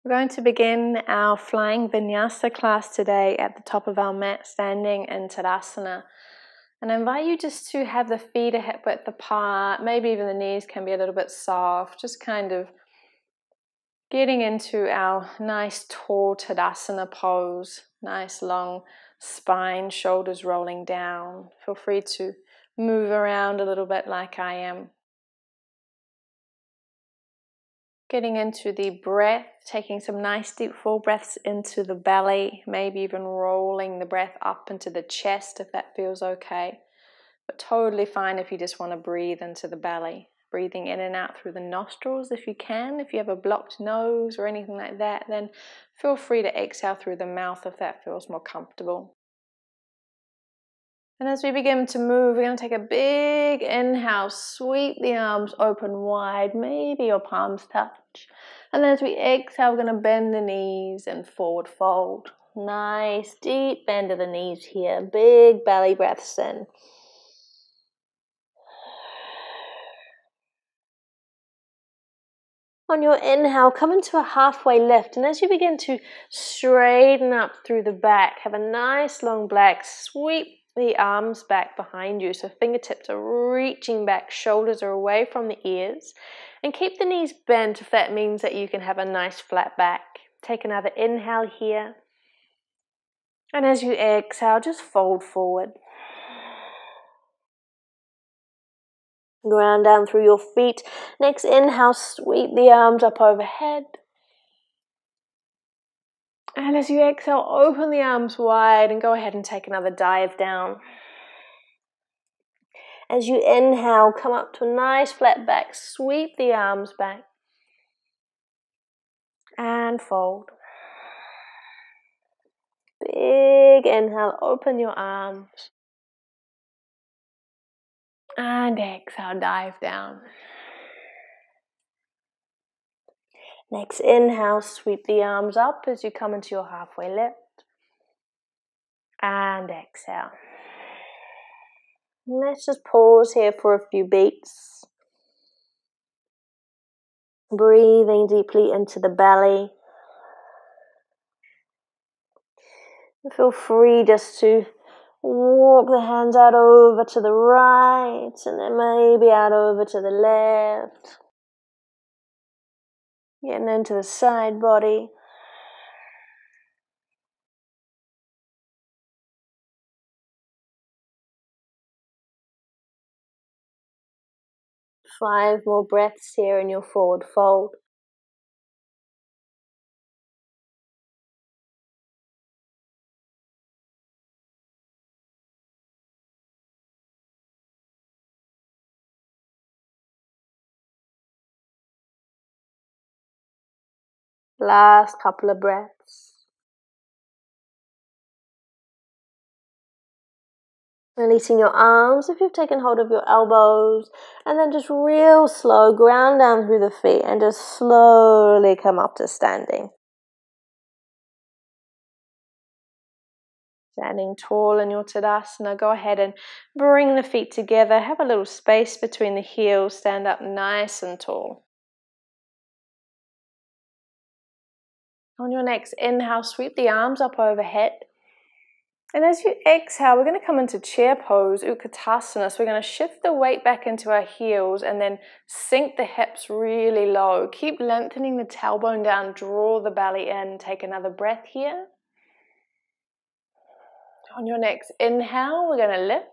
We're going to begin our flying Vinyasa class today at the top of our mat, standing in Tadasana. And I invite you just to have the feet a hip width apart, maybe even the knees can be a little bit soft, just kind of getting into our nice tall Tadasana pose, nice long spine, shoulders rolling down. Feel free to move around a little bit like I am. Getting into the breath, taking some nice deep full breaths into the belly, maybe even rolling the breath up into the chest if that feels okay. But totally fine if you just want to breathe into the belly. Breathing in and out through the nostrils if you can. If you have a blocked nose or anything like that, then feel free to exhale through the mouth if that feels more comfortable. And as we begin to move, we're going to take a big inhale, sweep the arms open wide, maybe your palms touch. And then as we exhale, we're going to bend the knees and forward fold. Nice deep bend of the knees here, big belly breaths in. On your inhale, come into a halfway lift, and as you begin to straighten up through the back, have a nice long black sweep the arms back behind you, so fingertips are reaching back, shoulders are away from the ears, and keep the knees bent if that means that you can have a nice flat back. Take another inhale here, and as you exhale, just fold forward. Ground down through your feet. Next inhale, sweep the arms up overhead. And as you exhale, open the arms wide and go ahead and take another dive down. As you inhale, come up to a nice flat back, sweep the arms back. And fold. Big inhale, open your arms. And exhale, dive down. Next inhale, sweep the arms up as you come into your halfway lift. And exhale. Let's just pause here for a few beats. Breathing deeply into the belly. Feel free just to walk the hands out over to the right and then maybe out over to the left. Getting into the side body. Five more breaths here in your forward fold. Last couple of breaths. Releasing your arms if you've taken hold of your elbows, and then just real slow, ground down through the feet and just slowly come up to standing. Standing tall in your Tadasana, go ahead and bring the feet together. Have a little space between the heels. Stand up nice and tall. On your next inhale, sweep the arms up overhead. And as you exhale, we're going to come into chair pose, Utkatasana. So we're going to shift the weight back into our heels and then sink the hips really low. Keep lengthening the tailbone down, draw the belly in. Take another breath here. On your next inhale, we're going to lift.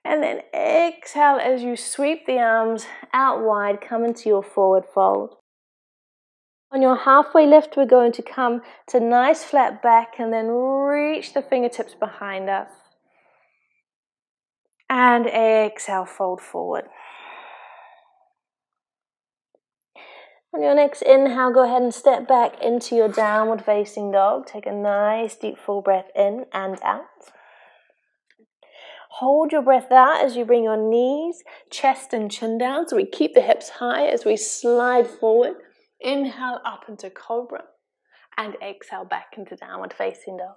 And then exhale as you sweep the arms out wide, come into your forward fold. On your halfway lift, we're going to come to nice flat back and then reach the fingertips behind us. And exhale, fold forward. On your next inhale, go ahead and step back into your downward facing dog. Take a nice deep full breath in and out. Hold your breath out as you bring your knees, chest and chin down. So we keep the hips high as we slide forward. Inhale up into Cobra and exhale back into Downward Facing Dog.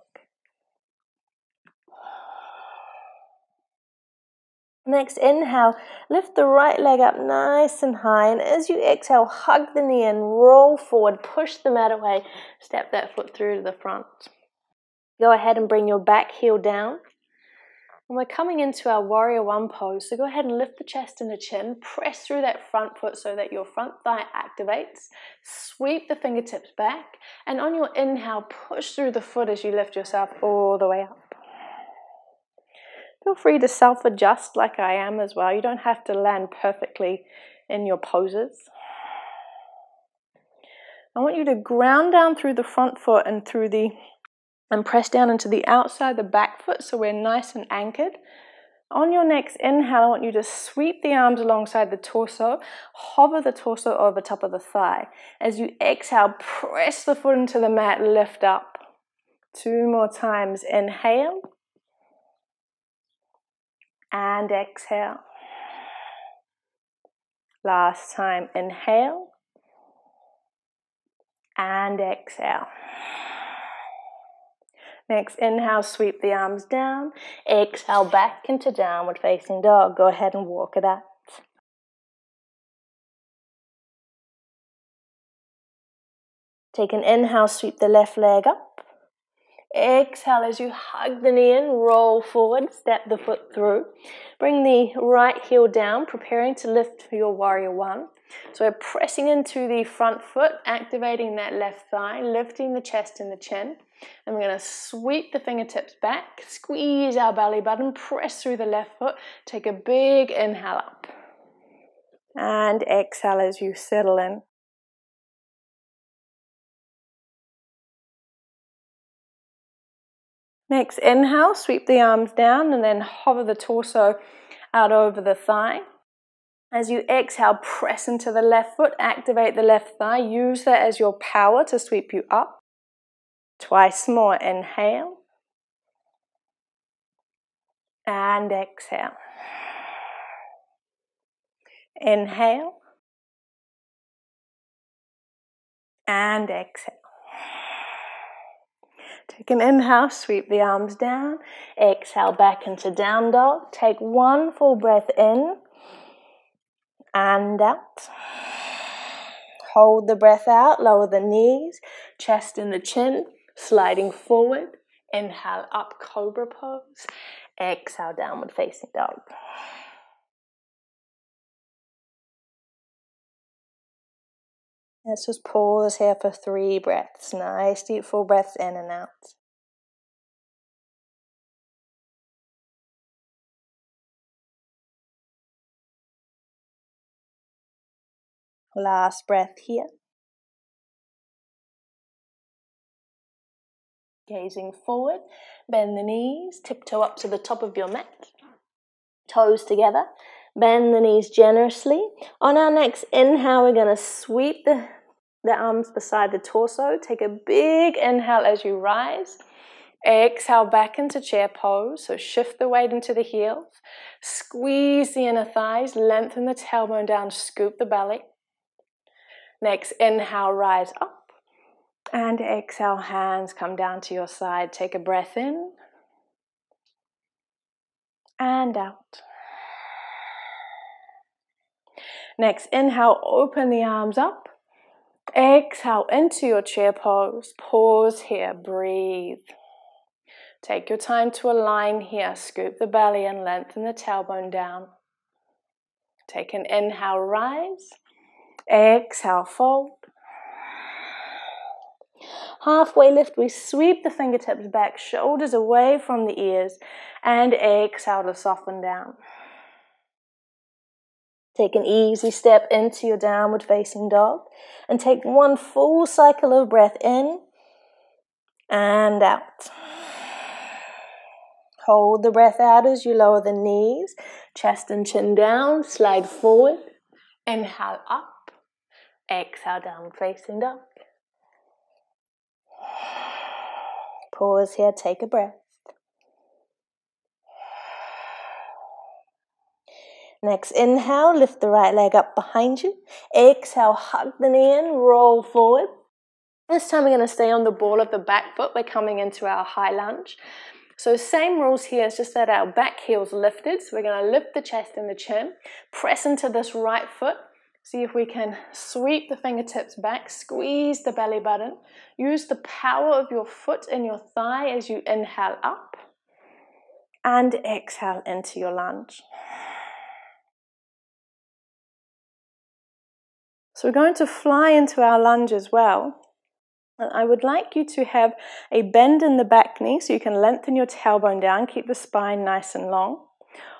Next, inhale, lift the right leg up nice and high, and as you exhale, hug the knee and roll forward, push the mat away, step that foot through to the front. Go ahead and bring your back heel down. And we're coming into our warrior one pose, so go ahead and lift the chest and the chin, press through that front foot so that your front thigh activates, sweep the fingertips back, and on your inhale, push through the foot as you lift yourself all the way up. Feel free to self-adjust like I am as well. You don't have to land perfectly in your poses. I want you to ground down through the front foot and press down into the outside, the back foot, so we're nice and anchored. On your next inhale, I want you to sweep the arms alongside the torso, hover the torso over top of the thigh. As you exhale, press the foot into the mat, lift up. 2 more times. Inhale. And exhale. Last time. Inhale. And exhale. Next, inhale, sweep the arms down. Exhale, back into downward facing dog. Go ahead and walk it out. Take an inhale, sweep the left leg up. Exhale as you hug the knee in, roll forward, step the foot through. Bring the right heel down, preparing to lift for your warrior one. So we're pressing into the front foot, activating that left thigh, lifting the chest and the chin. And we're going to sweep the fingertips back, squeeze our belly button, press through the left foot. Take a big inhale up. And exhale as you settle in. Next, inhale, sweep the arms down and then hover the torso out over the thigh. As you exhale, press into the left foot, activate the left thigh. Use that as your power to sweep you up. Twice more. Inhale. And exhale. Inhale. And exhale. Take an inhale, sweep the arms down. Exhale back into down dog. Take 1 full breath in and out. Hold the breath out, lower the knees, chest and the chin, sliding forward. Inhale up, cobra pose. Exhale, downward facing dog. Let's just pause here for 3 breaths. Nice deep full breaths in and out. Last breath here. Gazing forward, bend the knees, tiptoe up to the top of your mat. Toes together, bend the knees generously. On our next inhale, we're going to sweep the arms beside the torso. Take a big inhale as you rise. Exhale back into chair pose. So shift the weight into the heels. Squeeze the inner thighs, lengthen the tailbone down, scoop the belly. Next inhale, rise up. And exhale, hands come down to your side. Take a breath in. And out. Next, inhale, open the arms up. Exhale into your chair pose. Pause here, breathe. Take your time to align here. Scoop the belly and lengthen the tailbone down. Take an inhale, rise. Exhale, fold. Halfway lift, we sweep the fingertips back, shoulders away from the ears, and exhale to soften down. Take an easy step into your downward facing dog, and take 1 full cycle of breath in and out. Hold the breath out as you lower the knees, chest and chin down, slide forward, inhale up, exhale downward facing dog. Pause here, take a breath. Next inhale, lift the right leg up behind you. Exhale, hug the knee in, roll forward. This time we're going to stay on the ball of the back foot. We're coming into our high lunge. So same rules here, it's just that our back heel's lifted. So we're going to lift the chest and the chin, press into this right foot. See if we can sweep the fingertips back, squeeze the belly button. Use the power of your foot and your thigh as you inhale up and exhale into your lunge. So we're going to fly into our lunge as well. And I would like you to have a bend in the back knee so you can lengthen your tailbone down, keep the spine nice and long.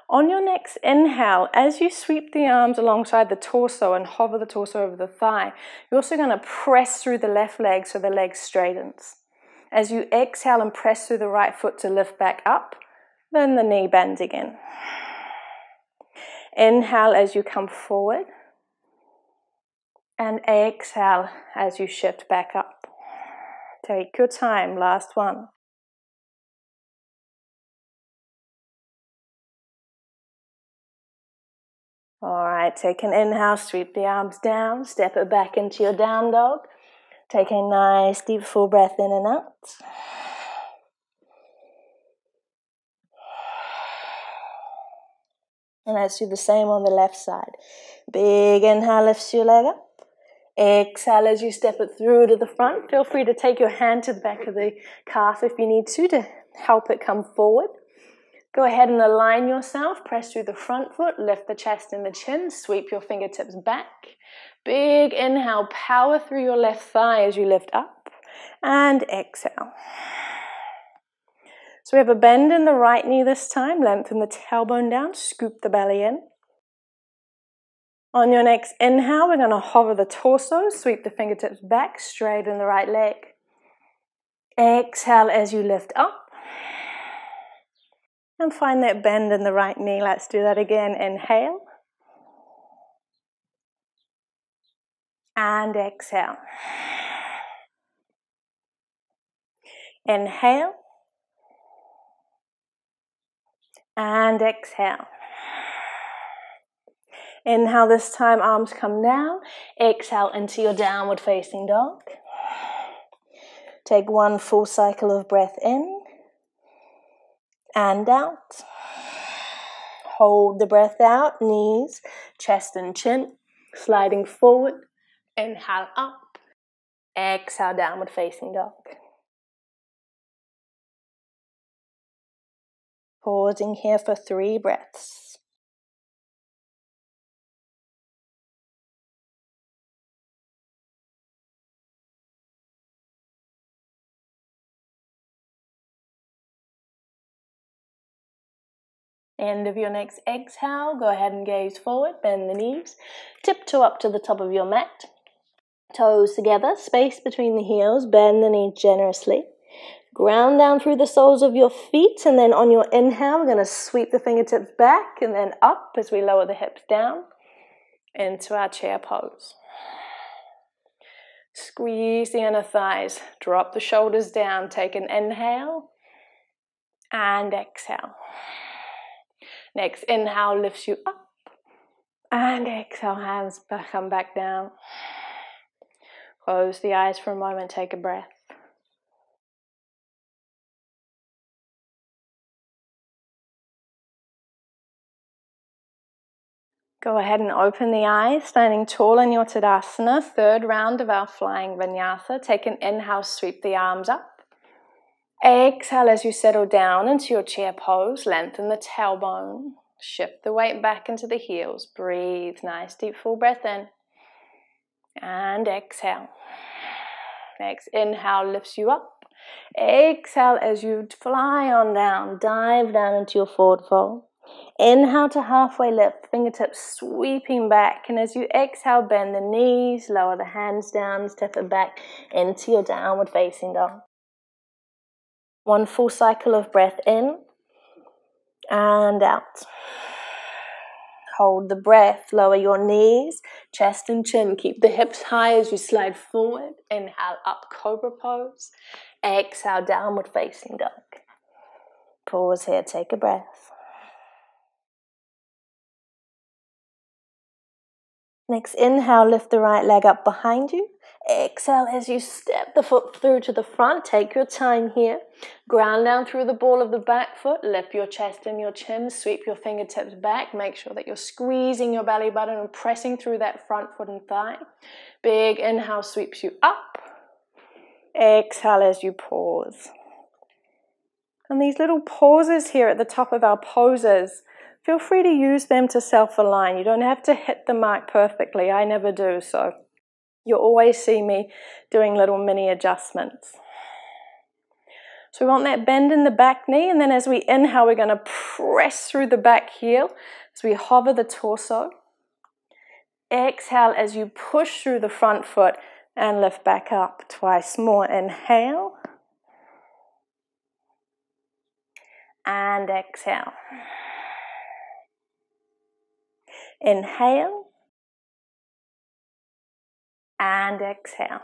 On your next inhale, as you sweep the arms alongside the torso and hover the torso over the thigh, you're also going to press through the left leg so the leg straightens. As you exhale and press through the right foot to lift back up, then the knee bends again. Inhale as you come forward, and exhale as you shift back up. Take your time, last one. All right, take an inhale, sweep the arms down, step it back into your down dog. Take a nice deep full breath in and out. And let's do the same on the left side. Big inhale lifts your leg up. Exhale as you step it through to the front. Feel free to take your hand to the back of the calf if you need to help it come forward. Go ahead and align yourself. Press through the front foot. Lift the chest and the chin. Sweep your fingertips back. Big inhale. Power through your left thigh as you lift up. And exhale. So we have a bend in the right knee this time. Lengthen the tailbone down. Scoop the belly in. On your next inhale, we're going to hover the torso. Sweep the fingertips back. Straighten the right leg. Exhale as you lift up. And find that bend in the right knee. Let's do that again. Inhale. And exhale. Inhale. And exhale. Inhale this time, arms come down. Exhale into your downward facing dog. Take one full cycle of breath in. And out. Hold the breath out, knees, chest and chin, sliding forward. Inhale up. Exhale, downward facing dog. Pausing here for 3 breaths. End of your next exhale, go ahead and gaze forward, bend the knees, tiptoe up to the top of your mat, toes together, space between the heels, bend the knees generously, ground down through the soles of your feet, and then on your inhale, we're going to sweep the fingertips back and then up as we lower the hips down into our chair pose. Squeeze the inner thighs, drop the shoulders down, take an inhale and exhale. Next inhale lifts you up and exhale, hands come back down. Close the eyes for a moment, take a breath. Go ahead and open the eyes, standing tall in your Tadasana, 3rd round of our flying Vinyasa. Take an inhale, sweep the arms up. Exhale as you settle down into your chair pose, lengthen the tailbone. Shift the weight back into the heels. Breathe, nice deep full breath in. And exhale. Next inhale lifts you up. Exhale as you fly on down, dive down into your forward fold. Inhale to halfway lift, fingertips sweeping back. And as you exhale, bend the knees, lower the hands down, step it back into your downward facing dog. 1 full cycle of breath in and out. Hold the breath, lower your knees, chest and chin. Keep the hips high as you slide forward. Inhale up, cobra pose. Exhale, downward facing dog. Pause here, take a breath. Next, inhale, lift the right leg up behind you. Exhale as you step the foot through to the front. Take your time here. Ground down through the ball of the back foot. Lift your chest and your chin. Sweep your fingertips back. Make sure that you're squeezing your belly button and pressing through that front foot and thigh. Big inhale sweeps you up. Exhale as you pause. And these little pauses here at the top of our poses, feel free to use them to self-align. You don't have to hit the mark perfectly. I never do, so you'll always see me doing little mini adjustments. So we want that bend in the back knee, and then as we inhale, we're going to press through the back heel as we hover the torso. Exhale as you push through the front foot and lift back up. Twice more. Inhale. And exhale. Inhale. And exhale.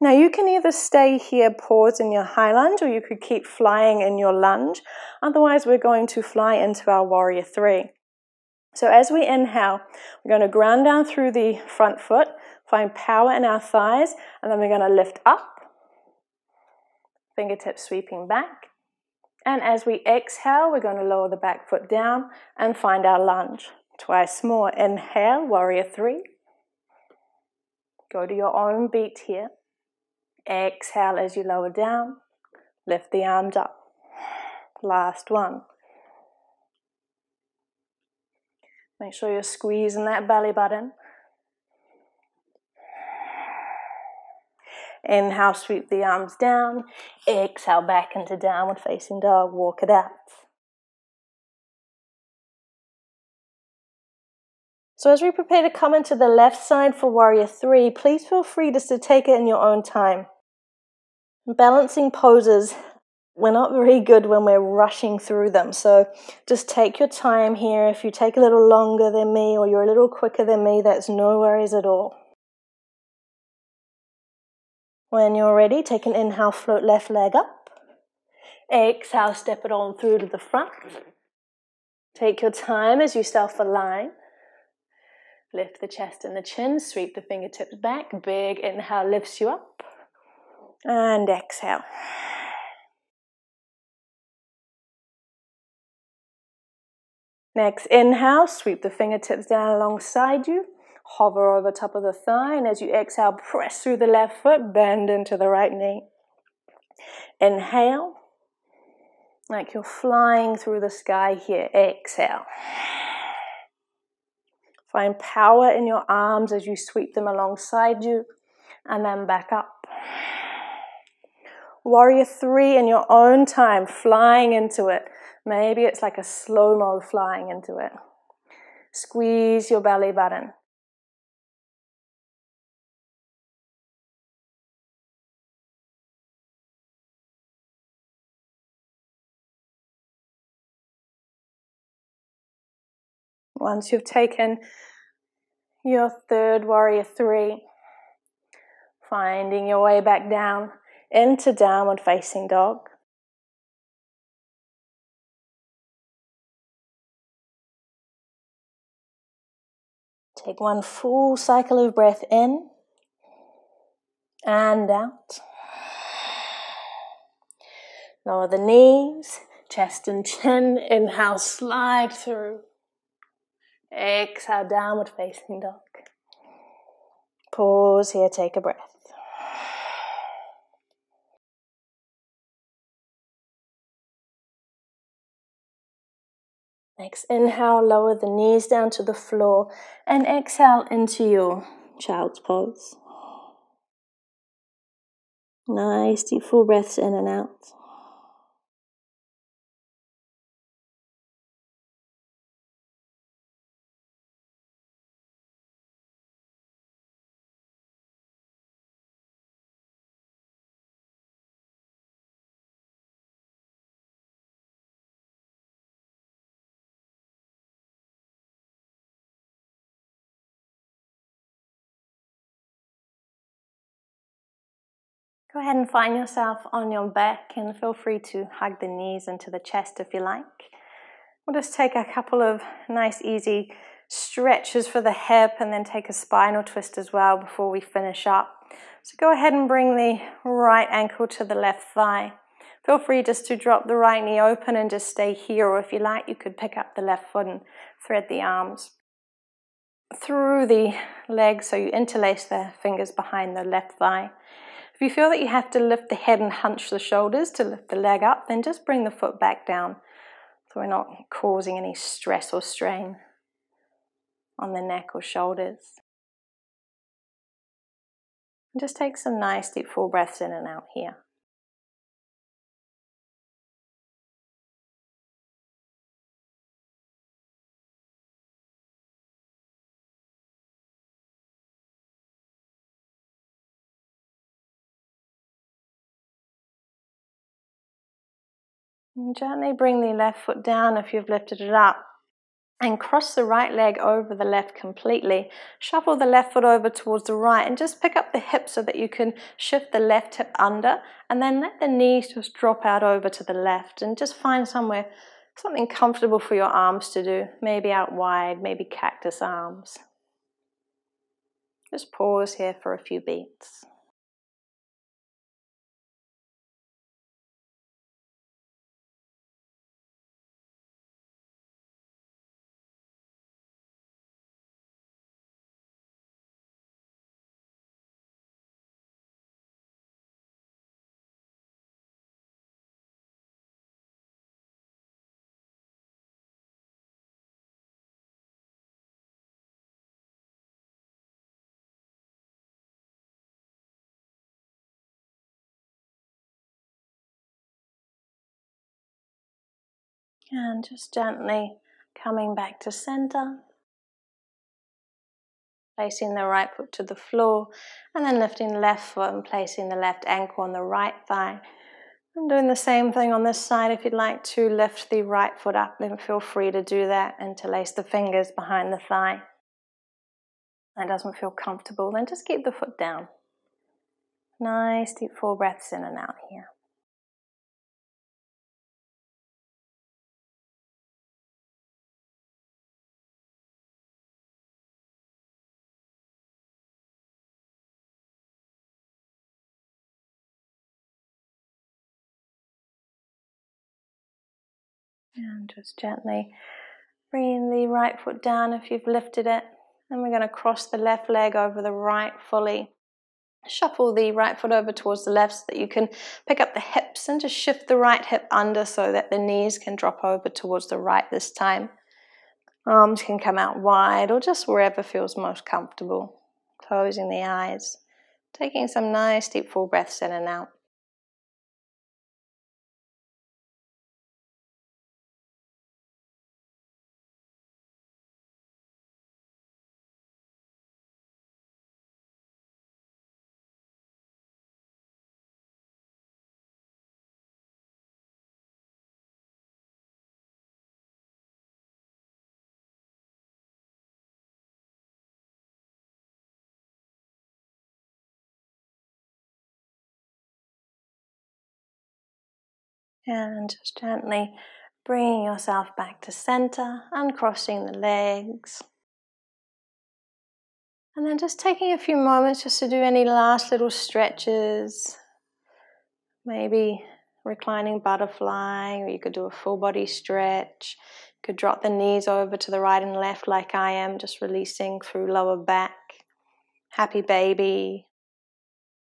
Now you can either stay here, pause in your high lunge, or you could keep flying in your lunge. Otherwise, we're going to fly into our warrior three. So as we inhale, we're going to ground down through the front foot, find power in our thighs, and then we're going to lift up, fingertips sweeping back. And as we exhale, we're going to lower the back foot down and find our lunge. Twice more. Inhale, warrior three. Go to your own beat here. Exhale as you lower down. Lift the arms up. Last one. Make sure you're squeezing that belly button. Inhale, sweep the arms down. Exhale, back into downward facing dog. Walk it out. So as we prepare to come into the left side for warrior three, please feel free just to take it in your own time. Balancing poses, we're not very good when we're rushing through them. So just take your time here. If you take a little longer than me or you're a little quicker than me, that's no worries at all. When you're ready, take an inhale, float left leg up. Exhale, step it on through to the front. Take your time as you self-align. Lift the chest and the chin, sweep the fingertips back. Big inhale lifts you up. And exhale. Next, inhale, sweep the fingertips down alongside you. Hover over top of the thigh, and as you exhale, press through the left foot, bend into the right knee. Inhale, like you're flying through the sky here. Exhale. Find power in your arms as you sweep them alongside you, and then back up. Warrior three in your own time, flying into it. Maybe it's like a slow-mo flying into it. Squeeze your belly button. Once you've taken your third warrior three, finding your way back down into downward facing dog. Take one full cycle of breath in and out. Lower the knees, chest and chin. Inhale, slide through. Exhale, downward facing dog. Pause here, take a breath. Next, inhale, lower the knees down to the floor and exhale into your child's pose. Nice, deep full breaths in and out. Go ahead and find yourself on your back and feel free to hug the knees into the chest if you like. We'll just take a couple of nice, easy stretches for the hip, and then take a spinal twist as well before we finish up. So go ahead and bring the right ankle to the left thigh. Feel free just to drop the right knee open and just stay here, or if you like, you could pick up the left foot and thread the arms through the legs, so you interlace the fingers behind the left thigh. If you feel that you have to lift the head and hunch the shoulders to lift the leg up, then just bring the foot back down so we're not causing any stress or strain on the neck or shoulders. And just take some nice deep full breaths in and out here. And gently bring the left foot down if you've lifted it up, and cross the right leg over the left completely. Shuffle the left foot over towards the right and just pick up the hip so that you can shift the left hip under, and then let the knees just drop out over to the left, and just find something comfortable for your arms to do. Maybe out wide, maybe cactus arms. Just pause here for a few beats. And just gently coming back to center, placing the right foot to the floor, and then lifting the left foot and placing the left ankle on the right thigh. And doing the same thing on this side. If you'd like to lift the right foot up, then feel free to do that. Interlace the fingers behind the thigh. If that doesn't feel comfortable, then just keep the foot down. Nice deep full breaths in and out here. And just gently bring the right foot down if you've lifted it. And we're going to cross the left leg over the right fully. Shuffle the right foot over towards the left so that you can pick up the hips, and just shift the right hip under so that the knees can drop over towards the right this time. Arms can come out wide or just wherever feels most comfortable. Closing the eyes. Taking some nice deep full breaths in and out. And just gently bringing yourself back to center, uncrossing the legs. And then just taking a few moments just to do any last little stretches. Maybe reclining butterfly, or you could do a full body stretch. You could drop the knees over to the right and left like I am, just releasing through lower back. Happy baby.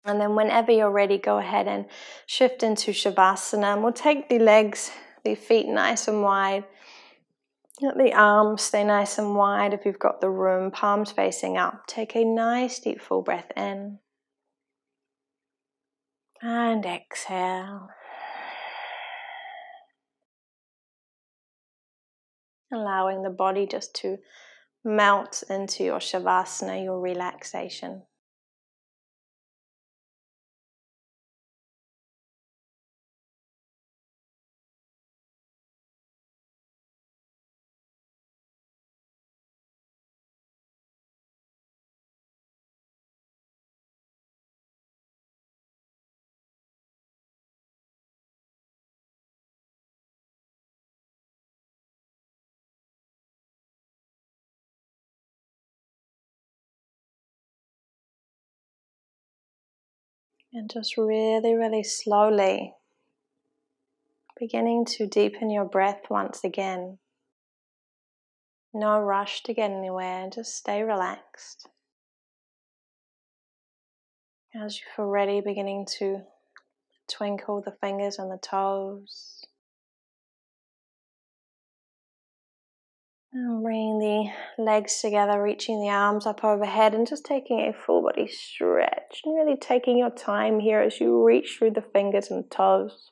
And then whenever you're ready, go ahead and shift into Shavasana. And we'll take the legs, the feet nice and wide. Let the arms stay nice and wide if you've got the room, palms facing up. Take a nice deep full breath in. And exhale. Allowing the body just to melt into your Shavasana, your relaxation. And just really, really slowly beginning to deepen your breath once again. No rush to get anywhere, just stay relaxed. As you feel ready, beginning to twinkle the fingers and the toes. And bringing the legs together, reaching the arms up overhead and just taking a full body stretch. And really taking your time here as you reach through the fingers and toes.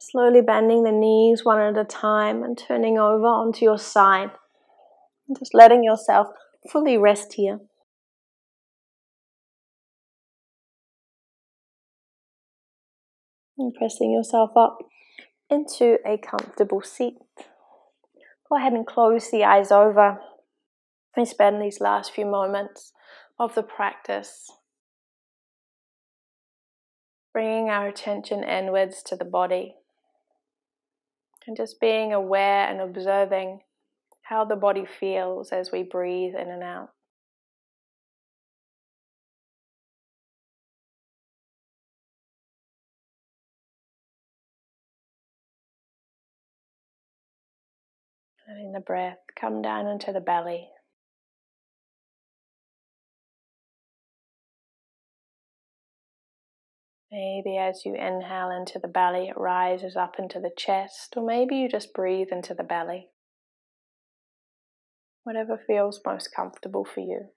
Slowly bending the knees one at a time and turning over onto your side. And just letting yourself fully rest here. And pressing yourself up into a comfortable seat. Go ahead and close the eyes over. We spend these last few moments of the practice bringing our attention inwards to the body and just being aware and observing how the body feels as we breathe in and out. Letting the breath come down into the belly. Maybe as you inhale into the belly, it rises up into the chest, or maybe you just breathe into the belly. Whatever feels most comfortable for you.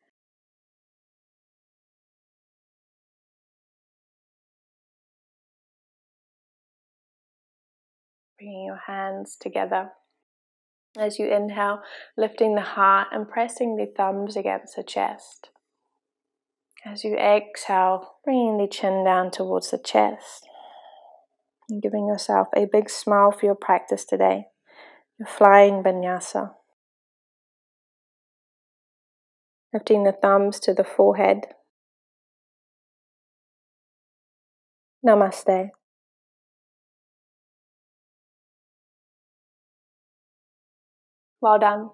Bringing your hands together. As you inhale, lifting the heart and pressing the thumbs against the chest. As you exhale, bringing the chin down towards the chest. And giving yourself a big smile for your practice today. Your flying Vinyasa. Lifting the thumbs to the forehead. Namaste. Well done.